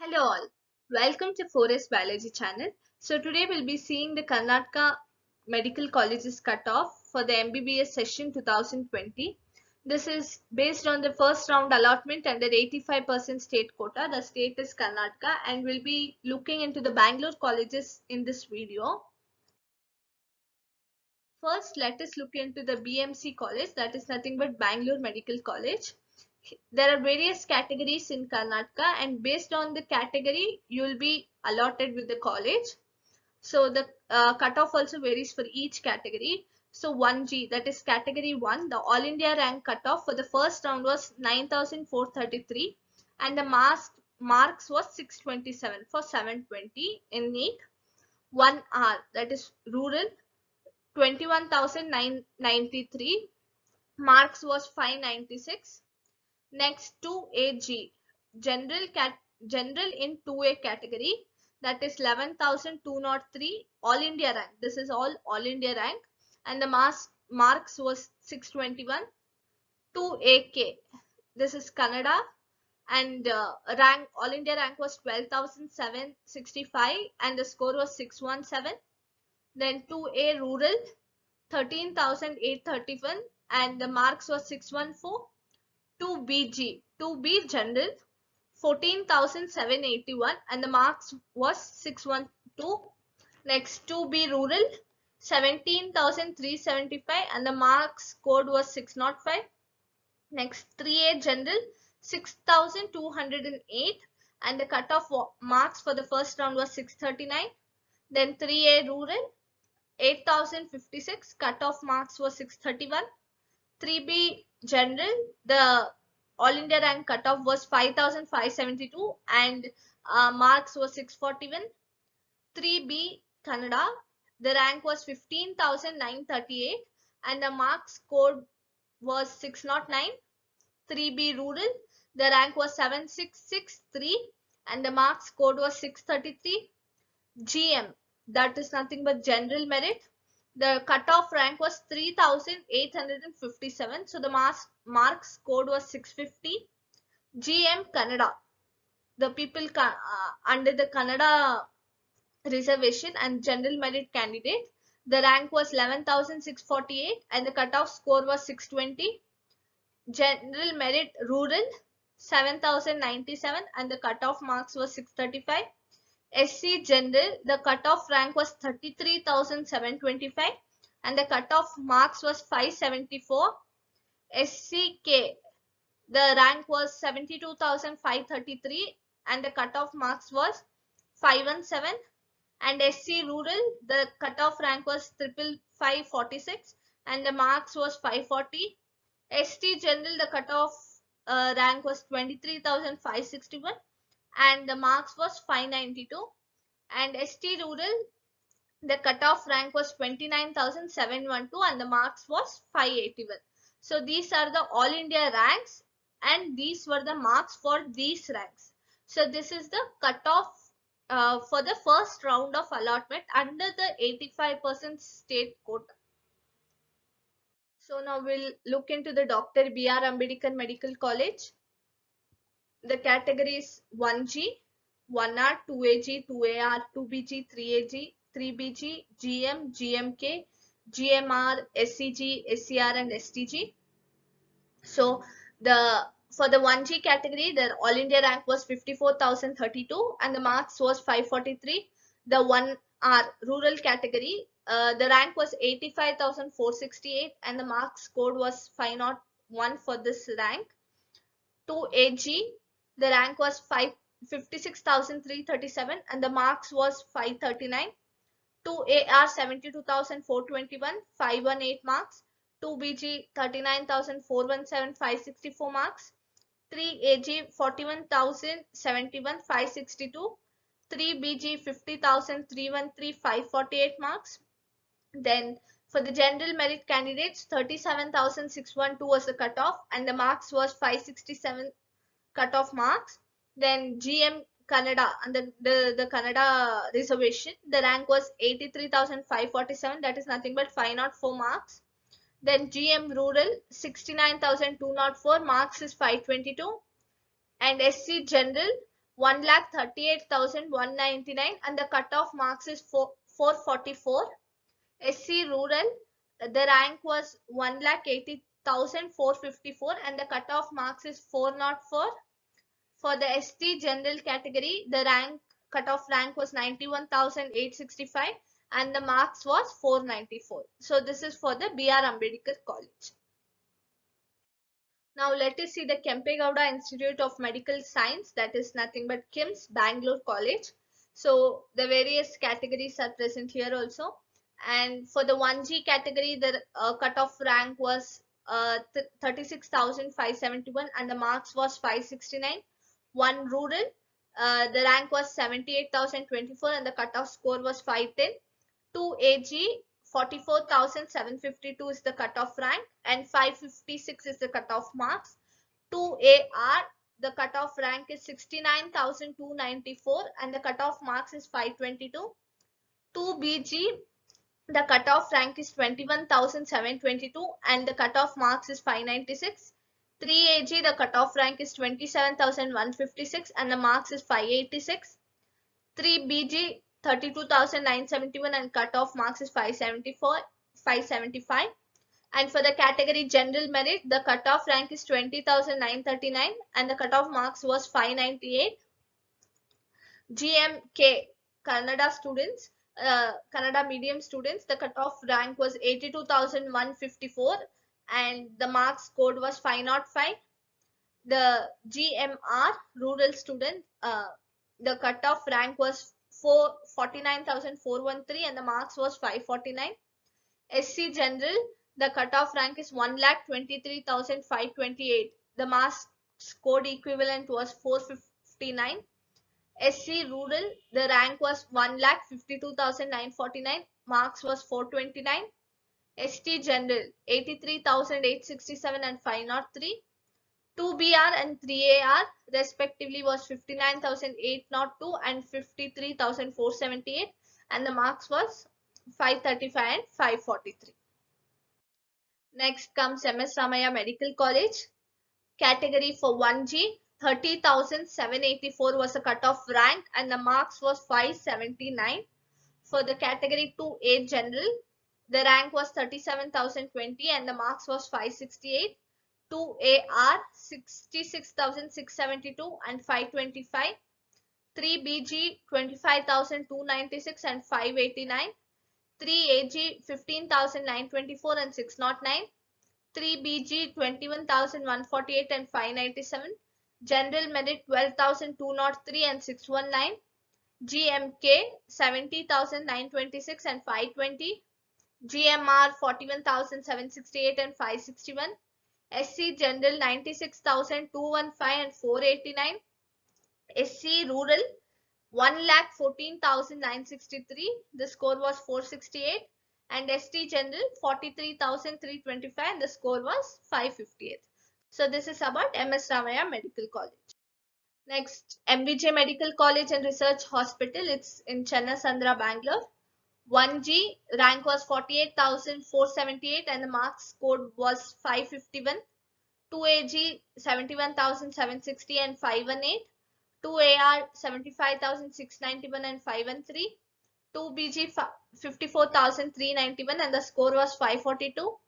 Hello all, welcome to Forest Biology channel. So today we'll be seeing the Karnataka Medical Colleges cutoff for the MBBS session 2020. This is based on the first round allotment under 85% state quota. The state is Karnataka, and we'll be looking into the Bangalore colleges in this video. First, let us look into the BMC college, that is nothing but Bangalore Medical College. There are various categories in Karnataka, and based on the category, you will be allotted with the college. So the cutoff also varies for each category. So 1G, that is category 1, the All India rank cutoff for the first round was 9,433 and the marks was 627 for 720 in NEET. 1R, that is rural, 21,993, marks was 596. Next, 2AG, general in 2A category, that is 11,203, all India rank. This is all India rank, and the marks was 621. 2AK, this is Kannada, and rank all India rank was 12,765 and the score was 617. Then 2A rural, 13,831 and the marks was 614. 2BG, 2B general, 14,781 and the marks was 612. Next, 2B rural, 17,375 and the marks code was 605. Next, 3A general, 6,208 and the cutoff marks for the first round was 639. Then 3A rural, 8,056, cutoff marks was 631. 3B general, the all India rank cutoff was 5,572 and marks was 641. 3B Kannada, the rank was 15,938 and the marks code was 609. 3B rural, the rank was 7663 and the marks code was 633. GM, that is nothing but general merit, the cutoff rank was 3,857. So the marks code was 650. GM Kannada, the people under the Kannada reservation and general merit candidate, the rank was 11,648 and the cutoff score was 620. General merit rural, 7,097 and the cutoff marks was 635. SC general, the cutoff rank was 33,725 and the cutoff marks was 574. SCK, the rank was 72,533 and the cutoff marks was 517. And SC rural, the cutoff rank was 55546 and the marks was 540. ST general, the cutoff rank was 23,561 and the marks was 592. And ST rural, the cutoff rank was 29,712 and the marks was 581. So these are the all India ranks and these were the marks for these ranks. So this is the cutoff for the first round of allotment under the 85% state quota. So now we'll look into the Dr. B.R. Ambedkar Medical College. The categories 1G, 1R, 2AG, 2AR, 2BG, 3AG, 3BG, GM, GMK, GMR, SCG, SCR and STG. So for the 1G category, the All India rank was 54,032 and the marks was 543. The 1R rural category, the rank was 85,468 and the marks code was 501 for this rank. 2AG, the rank was 56,337 and the marks was 539. 2AR 72,421, 518 marks. 2BG 39,417, 564 marks. 3AG 41,071, 562. 3BG 50,313, 548 marks. Then for the general merit candidates, 37,612 was the cutoff and the marks was 567 cutoff marks. Then GM Kannada and the Kannada reservation, the rank was 83,547, that is nothing but 504 marks. Then GM rural, 69,204, marks is 522. And SC general, 1,38,199 and the cutoff marks is 444. SC rural, the rank was 1,80,454 and the cutoff marks is 404. For the ST general category, the cutoff rank was 91,865 and the marks was 494. So this is for the BR Ambedkar College. Now let us see the Kempegowda Institute of Medical Science, that is nothing but KIMS, Bangalore College. So the various categories are present here also. And for the 1G category, the cutoff rank was 36,571 and the marks was 569. 1 rural, the rank was 78,024 and the cutoff score was 510. 2 AG, 44,752 is the cutoff rank and 556 is the cutoff marks. 2 AR, the cutoff rank is 69,294 and the cutoff marks is 522. 2 BG, the cutoff rank is 21,722 and the cutoff marks is 596. 3 AG, the cutoff rank is 27,156 and the marks is 586. 3 BG, 32,971 and cutoff marks is 575. And for the category general merit, the cutoff rank is 20,939 and the cutoff marks was 598. GMK, Kannada students, Kannada medium students, the cutoff rank was 82,154 and the marks scored was 505. The GMR, rural student, the cutoff rank was 49,413 and the marks was 549. SC general, the cutoff rank is 1,23,528. The marks scored equivalent was 459. SC rural, the rank was 1,52,949. Marks was 429. ST general, 83,867 and 503. 2BR and 3AR respectively was 59,802 and 53,478 and the marks was 535 and 543. Next comes MS Ramaiah Medical College. Category for 1G, 30,784 was the cutoff rank and the marks was 579. For the category 2A general, the rank was 37,020 and the marks was 568. 2AR, 66,672 and 525. 3BG, 25,296 and 589. 3AG, 15,924 and 609. 3BG, 21,148 and 597. General merit, 12,203 and 619. GMK, 70,926 and 520. GMR, 41,768 and 561. SC general, 96,215 and 489. SC rural, 1,14,963. The score was 468. And ST general, 43,325 and the score was 558. So this is about MS Ramaiah Medical College. Next, MVJ Medical College and Research Hospital. It's in Chennasandra, Bangalore. 1G rank was 48,478 and the marks scored was 551. 2AG, 71,760 and 518. 2AR, 75,691 and 513. 2BG, 54,391 and the score was 542.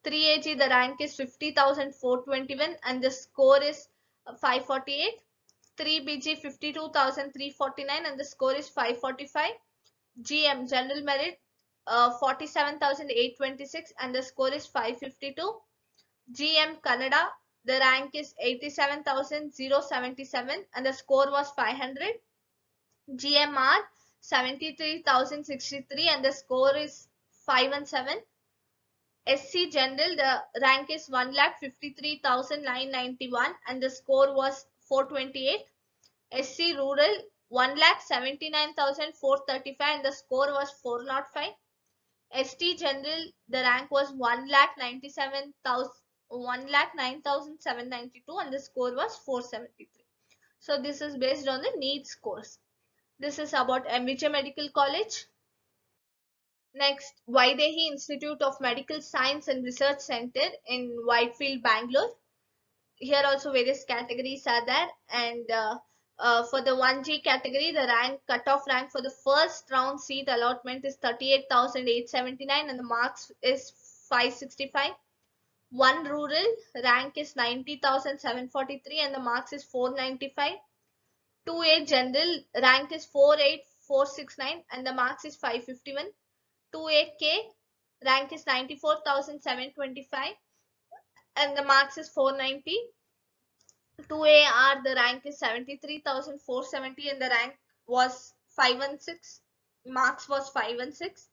3AG, the rank is 50,421 and the score is 548. 3BG, 52,349 and the score is 545. GM, general merit, 47,826 and the score is 552. GM Kannada, the rank is 87,077 and the score was 500. GMR, 73,063 and the score is 517. SC General, the rank is 1,53,991 and the score was 428. SC Rural, 1,79,435 and the score was 405. ST General, the rank was 1,09,792 and the score was 473. So this is based on the NEET scores. This is about MVJ Medical College. Next, Vaidehi Institute of Medical Science and Research Center in Whitefield, Bangalore. Here also various categories are there, and For the 1G category, the cutoff rank for the first round seat allotment is 38,879 and the marks is 565. 1 rural rank is 90,743 and the marks is 495. 2A general rank is 48469 and the marks is 551. 2AK rank is 94,725 and the marks is 490. 2AR the rank is 73,470 and the rank was 516. Marks was 516.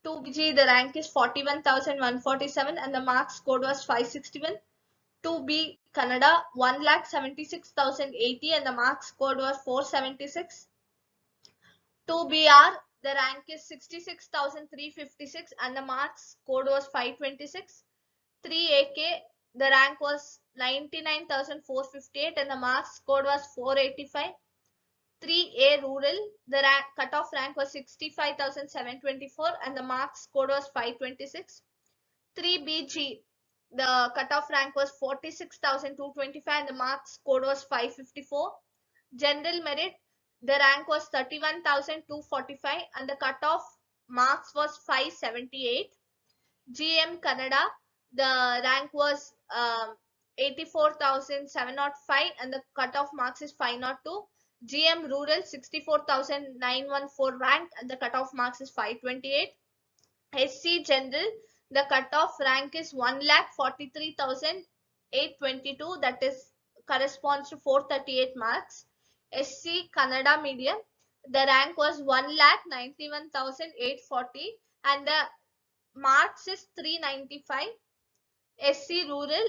2G the rank is 41,147 and the marks scored was 561. 2B Kannada 1,76,080 and the marks scored was 476. 2BR the rank is 66,356 and the marks scored was 526. 3AK the rank was 99,458 and the marks scored was 485. 3A rural the cutoff rank was 65,724 and the marks scored was 526. 3BG the cutoff rank was 46,225 and the marks scored was 554. General merit the rank was 31,245 and the cutoff marks was 578. GM Kannada the rank was 84,705 and the cutoff marks is 502. GM Rural 64,914 rank and the cutoff marks is 528. SC General the cutoff rank is 1,43,822 that is corresponds to 438 marks. SC Kannada Medium the rank was 1,91,840 and the marks is 395. SC Rural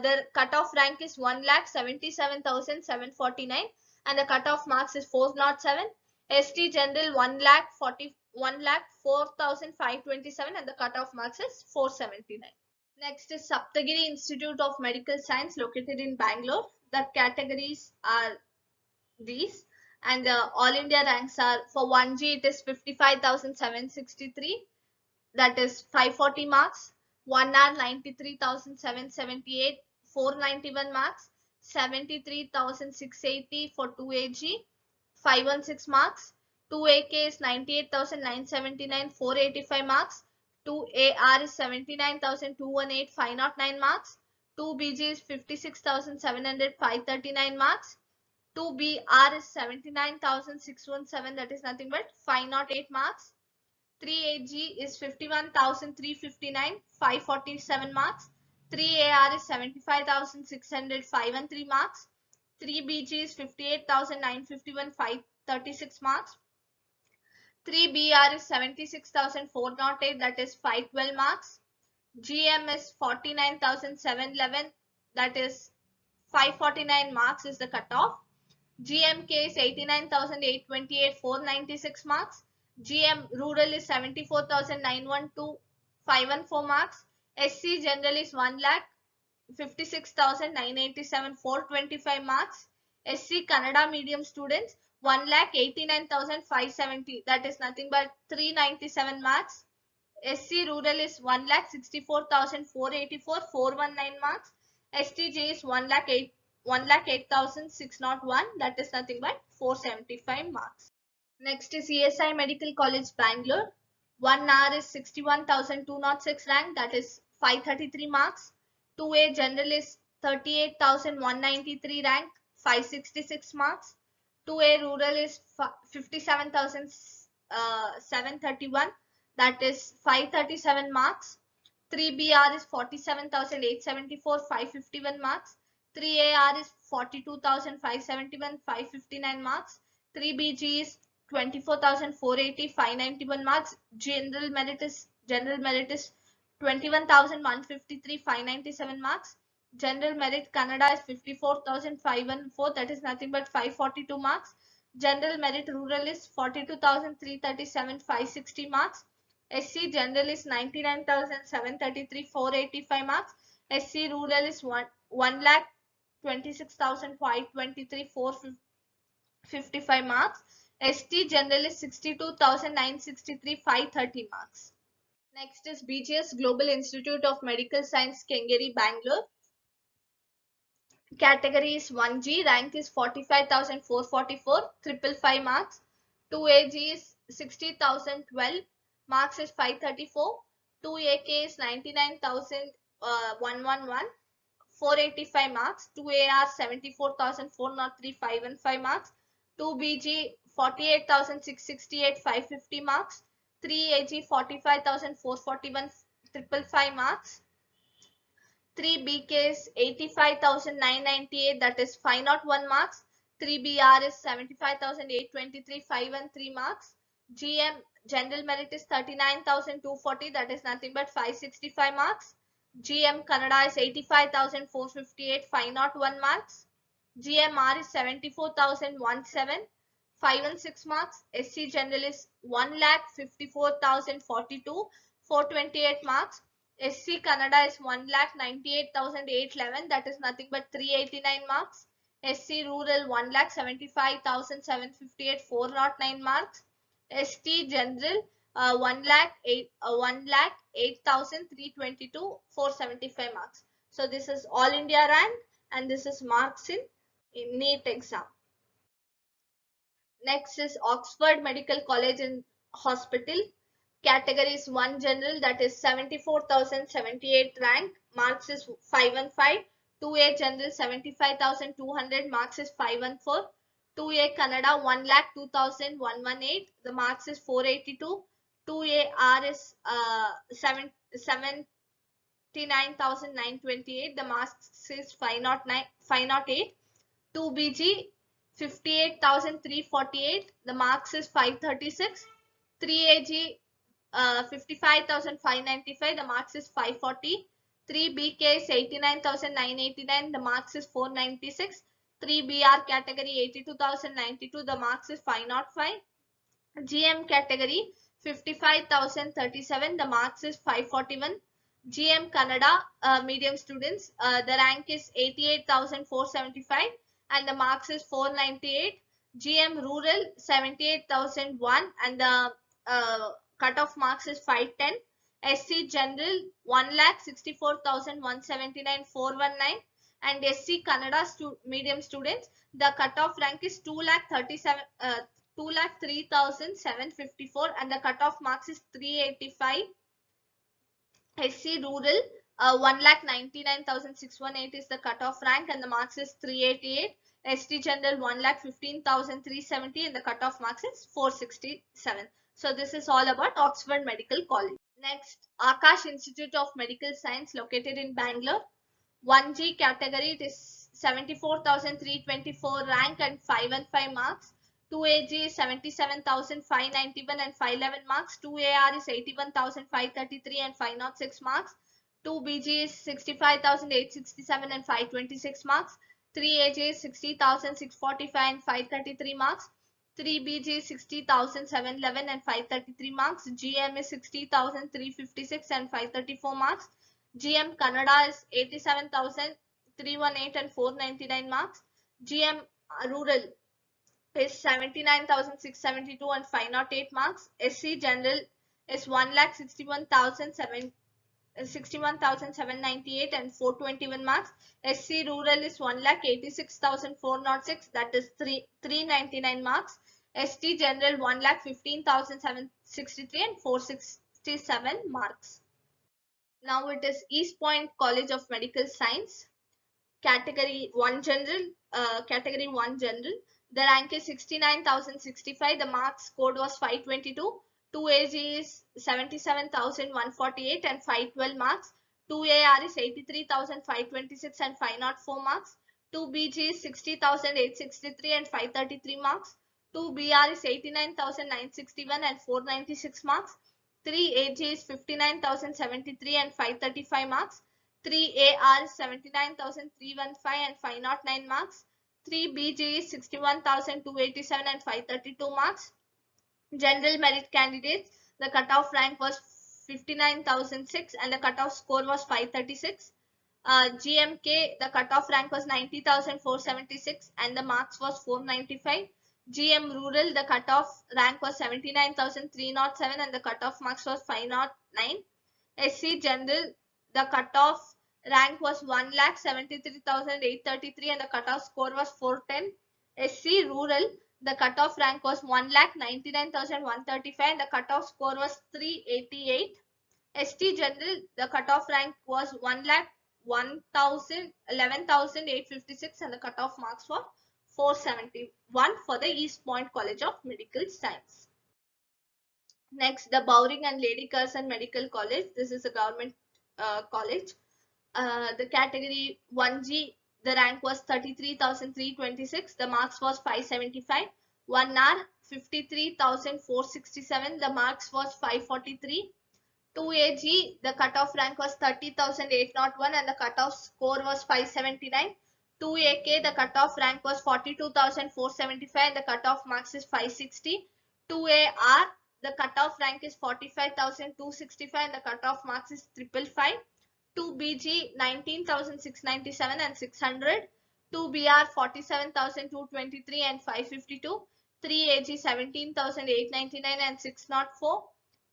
the cutoff rank is 1,77,749 and the cutoff marks is 407. ST General 1,04,527 and the cutoff marks is 479. Next is Saptagiri Institute of Medical Science located in Bangalore. The categories are these and the all India ranks are for 1G it is 55,763 that is 540 marks. 1R 93,778 491 marks. 73,680 for 2AG 516 marks. 2AK is 98,979 485 marks. 2AR is 79,218 509 marks. 2BG is 56,700 539 marks. 2BR is 79,617 that is nothing but 508 marks. 3AG is 51,359 547 marks. 3AR is 75,600 513 marks. 3BG is 58,951 536 marks. 3BR is 76,408 that is 512 marks. GM is 49,711 that is 549 marks is the cutoff. GMK is 89,828 496 marks. GM Rural is 74,912 514 marks. SC General is 1,56,987 425 marks. SC Kannada Medium students 1,89,570 that is nothing but 397 marks. SC Rural is 1,64,484 419 marks. STJ is 1,08,601 that is nothing but 475 marks. Next is ESI Medical College Bangalore. 1R is 61,206 rank that is 533 marks. 2A General is 38,193 rank 566 marks. 2A Rural is 57,731 that is 537 marks. 3BR is 47,874 551 marks. 3AR is 42,571 559 marks. 3BG is 24,480 591 marks. General merit is 21,153 597 marks. General merit Kannada is 54,514 that is nothing but 542 marks. General merit rural is 42,337 560 marks. SC General is 99,733 485 marks. SC Rural is 1,26,523 455 marks. ST General is 62,963 530 marks. Next is BGS Global Institute of Medical Science Kengeri Bangalore. Category is 1G, rank is 45,444, 555 marks. 2AG is 60,012, marks is 534. 2AK is 99,111, 485 marks. 2AR 74,403, 515 marks. 2BG 48,668, 550 marks. 3AG 45,441, 555 marks. 3 BK is 85,998, that is 501 marks. 3 BR is 75,823, 513 marks. GM general merit is 39,240, that is nothing but 565 marks. GM Kannada is 85,458, 501 marks. GMR is 74,017, 516 marks. SC general is 1,54,042, 428 marks. SC Kannada is 1,98,811, that is nothing but 389 marks. SC Rural 1,75,758, 409 marks. ST General 1,08,322, 475 marks. So this is All India rank and this is marks in NEET exam. Next is Oxford Medical College and Hospital. Category is 1 general, that is 74,078 rank, marks is 515. 2A general 75,200, marks is 514. 2A Kannada 1,02,118, the marks is 482. 2A R is 79,928, the marks is 508. 2BG 58,348, the marks is 536. 3AG 55,595, the marks is 540. 3BK is 89,989, the marks is 496. 3BR category 82,092, the marks is 505. GM category 55,037, the marks is 541. GM Kannada medium students, the rank is 88,475 and the marks is 498. GM Rural 78,001 and the cutoff marks is 510. SC General 1,64,179, 419 and SC Kannada medium students, the cutoff rank is 2,03,754 and the cutoff marks is 385. SC Rural 1,99,618 is the cutoff rank and the marks is 388. ST General 1,15,370 and the cutoff marks is 467. So this is all about Oxford Medical College. Next, Akash Institute of Medical Science located in Bangalore. 1G category, it is 74,324 rank and 515 marks. 2AG is 77,591 and 511 marks. 2AR is 81,533 and 506 marks. 2BG is 65,867 and 526 marks. 3AG is 60,645 and 533 marks. 3BG 60,711 and 533 marks. GM is 60,356 and 534 marks. GM Kannada is 87,318 and 499 marks. GM Rural is 79,672 and 508 marks. SC General is 1,61,798 and 421 marks. SC Rural is 1,86,406, that is 399 marks. ST General 1,15,763 and 467 marks. Now it is East Point College of Medical Science. Category 1 general, the rank is 69,065, the marks code was 522. 2AG is 77,148 and 512 marks. 2AR is 83,526 and 504 marks. 2BG is 60,863 and 533 marks. 2BR is 89,961 and 496 marks. 3AG is 59,073 and 535 marks. 3AR is 79,315 and 509 marks. 3BG is 61,287 and 532 marks. General merit candidates, the cutoff rank was 59,006 and the cutoff score was 536. GMK, the cutoff rank was 90,476 and the marks was 495. GM Rural, the cutoff rank was 79,307 and the cutoff marks was 509. SC General, the cutoff rank was 1,73,833 and the cutoff score was 410. SC rural, the cutoff rank was 1,99,135 and the cutoff score was 388. ST general, the cutoff rank was 1,11,856 and the cutoff marks were 471 for the East Point College of Medical Science. Next, the Bowring and Lady Curzon Medical College. This is a government college. The category 1G, the rank was 33,326. The marks was 575. 1 hour 53,467. The marks was 543. 2AG, the cutoff rank was 30,801 and the cutoff score was 579. 2AK, the cutoff rank was 42,475 and the cutoff marks is 560. 2AR, the cutoff rank is 45,265 and the cutoff marks is 555. 2BG 19,697 and 600. 2BR 47,223 and 552. 3AG 17,899 and 604.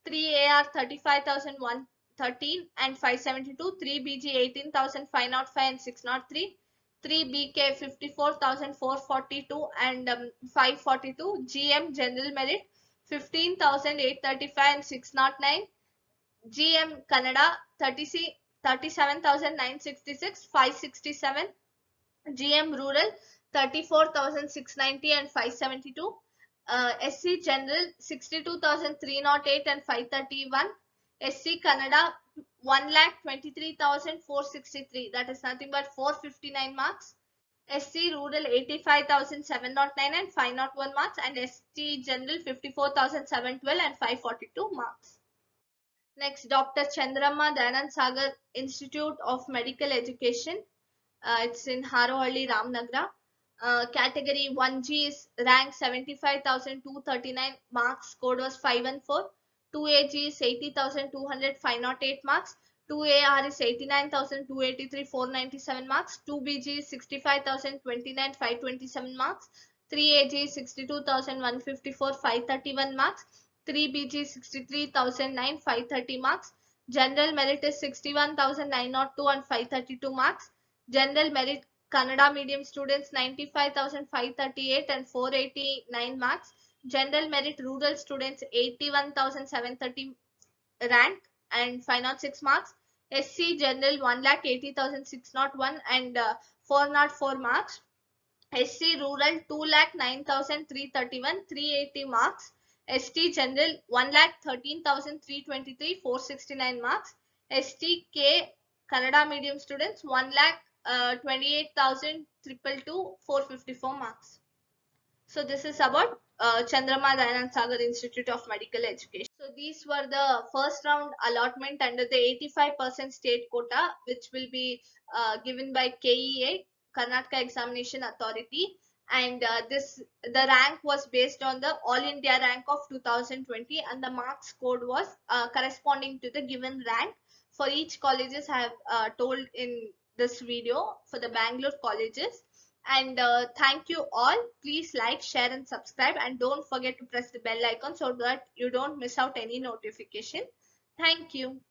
3AR 35,113 and 572. 3BG 18,505 and 603. 3BK 54,442 and 542. GM General Merit 15,835 and 609. GM Kannada 37,966, 567. GM Rural 34,690 and 572. SC General 62,308 and 531. SC Kannada 1,23,463. That is nothing but 459 marks. SC Rural 85,709 and 501 marks. And ST General 54,712 and 542 marks. Next, Dr. Chandramma Dayanand Sagar Institute of Medical Education. It's in Harohalli, Ramnagara. Category 1G is rank 75,239 marks. Code was 514. 2AG is 80,200, 508 marks. 2AR is 89,283, 497 marks. 2BG is 65,029, 527 marks. 3AG is 62,154, 531 marks. 3BG 63,009, 530 marks. General Merit is 61,902 and 532 marks. General Merit Kannada medium students 95,538 and 489 marks. General Merit rural students 81,730 rank and 506 marks. SC General 1,80,601 and 404 marks. SC Rural 2,09,331, 380 marks. ST General 1,13,323, 469 marks. STK Kannada medium students 1,28,222, 454 marks. So this is about Chandramma Dayanand Sagar Institute of Medical Education. So these were the first round allotment under the 85% state quota, which will be given by KEA, Karnataka Examination Authority. And the rank was based on the All India rank of 2020 and the marks code was corresponding to the given rank. For each colleges I have told in this video for the Bangalore colleges. And thank you all. Please like, share and subscribe and don't forget to press the bell icon so that you don't miss out any notification. Thank you.